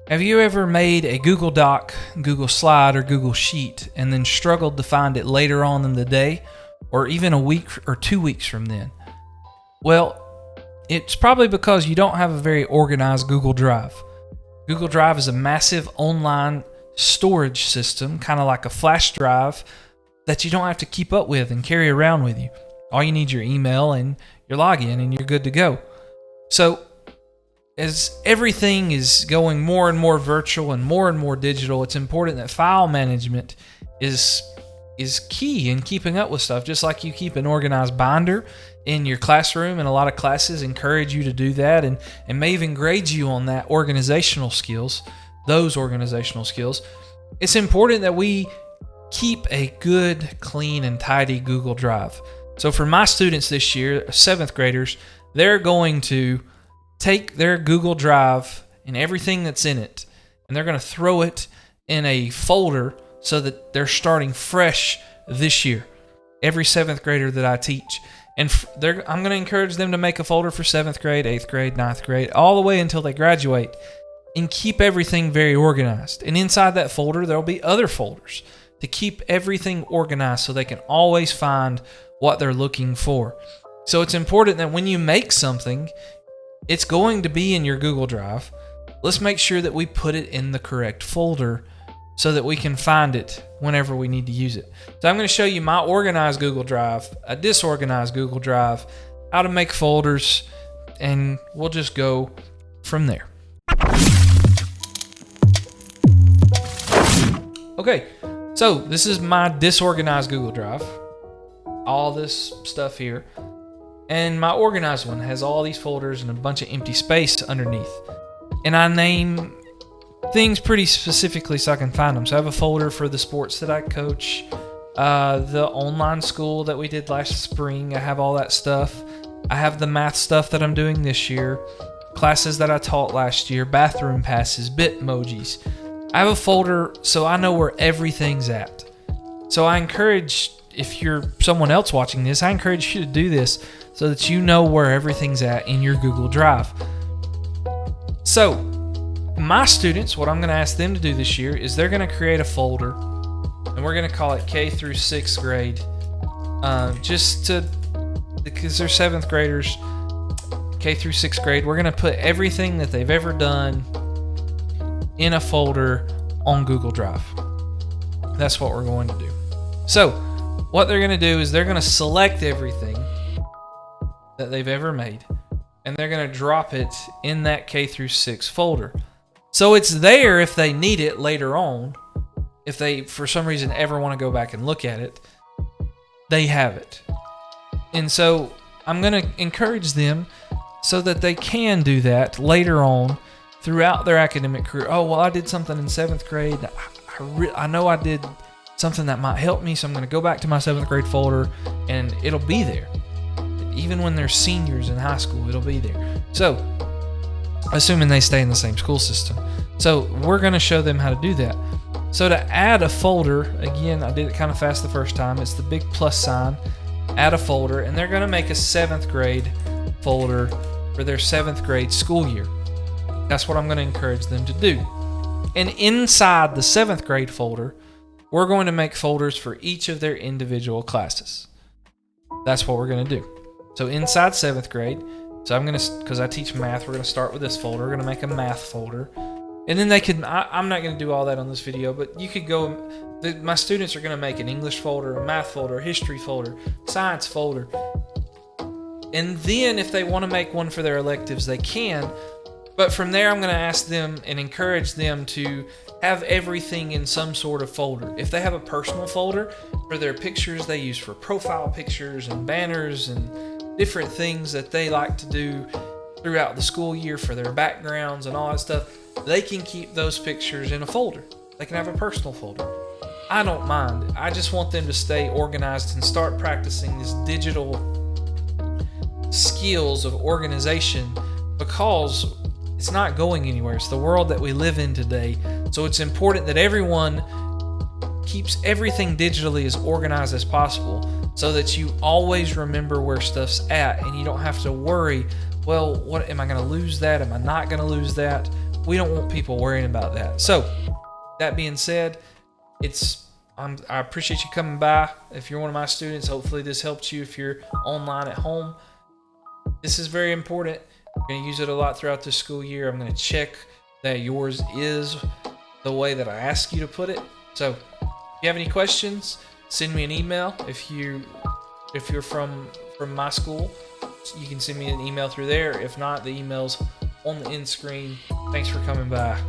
Have you ever made a Google Doc, Google Slide, or Google Sheet and then struggled to find it later on in the day or even a week or 2 weeks from then? Well, it's probably because you don't have a very organized Google Drive. Google Drive is a massive online storage system, kind of like a flash drive that you don't have to keep up with and carry around with you. All you need is your email and your login and you're good to go. So, as everything is going more and more virtual and more digital, it's important that file management is key in keeping up with stuff. Just like you keep an organized binder in your classroom, and a lot of classes encourage you to do that and may even grade you on that those organizational skills. It's important that we keep a good, clean, and tidy Google Drive. So for my students this year, 7th graders, they're going to take their Google Drive and everything that's in it, and they're going to throw it in a folder so that they're starting fresh this year. Every 7th grader that I teach. And I'm going to encourage them to make a folder for 7th grade, 8th grade, 9th grade, all the way until they graduate, and keep everything very organized. And inside that folder, there'll be other folders to keep everything organized so they can always find what they're looking for. So it's important that when you make something, it's going to be in your Google Drive. Let's make sure that we put it in the correct folder so that we can find it whenever we need to use it. So I'm going to show you my organized Google Drive, a disorganized Google Drive, how to make folders, and we'll just go from there. Okay, so this is my disorganized Google Drive. All this stuff here. And my organized one has all these folders and a bunch of empty space underneath. And I name things pretty specifically so I can find them. So I have a folder for the sports that I coach, the online school that we did last spring. I have all that stuff. I have the math stuff that I'm doing this year, classes that I taught last year, bathroom passes, Bitmojis. I have a folder so I know where everything's at. So I encourage, if you're someone else watching this, I encourage you to do this so that you know where everything's at in your Google Drive. So, my students, what I'm going to ask them to do this year is they're going to create a folder, and we're going to call it K through 6th grade, because they're 7th graders, K through 6th grade. We're going to put everything that they've ever done in a folder on Google Drive. That's what we're going to do. So, what they're going to do is they're going to select everything that they've ever made, and they're going to drop it in that K through 6 folder. So it's there if they need it later on. If they, for some reason, ever want to go back and look at it, they have it. And so I'm going to encourage them so that they can do that later on throughout their academic career. Oh, well, I did something in 7th grade. I know I did something that might help me, so I'm going to go back to my 7th grade folder, and it'll be there. Even when they're seniors in high school, it'll be there. So, assuming they stay in the same school system. So, we're going to show them how to do that. So, to add a folder, again, I did it kind of fast the first time. It's the big plus sign, add a folder, and they're going to make a 7th grade folder for their 7th grade school year. That's what I'm going to encourage them to do. And inside the 7th grade folder, we're going to make folders for each of their individual classes. That's what we're going to do. So inside 7th grade, so I'm going to, because I teach math, we're going to start with this folder. We're going to make a math folder. And then they can, I'm not going to do all that on this video, but you could go, my students are going to make an English folder, a math folder, a history folder, science folder. And then if they want to make one for their electives, they can. But from there, I'm going to ask them and encourage them to have everything in some sort of folder. If they have a personal folder for their pictures they use for profile pictures and banners and different things that they like to do throughout the school year for their backgrounds and all that stuff, they can keep those pictures in a folder. They can have a personal folder. I don't mind. I just want them to stay organized and start practicing this digital skills of organization, because it's not going anywhere. It's the world that we live in today. So it's important that everyone keeps everything digitally as organized as possible so that you always remember where stuff's at and you don't have to worry, well, what am I going to lose that? Am I not going to lose that? we don't want people worrying about that. So that being said, I appreciate you coming by. If you're one of my students, hopefully this helps you if you're online at home. This is very important. We're going to use it a lot throughout this school year. I'm going to check that yours is the way that I ask you to put it. So if you have any questions, send me an email. If you're from my school, you can send me an email through there. If not, the email's on the end screen. Thanks for coming by.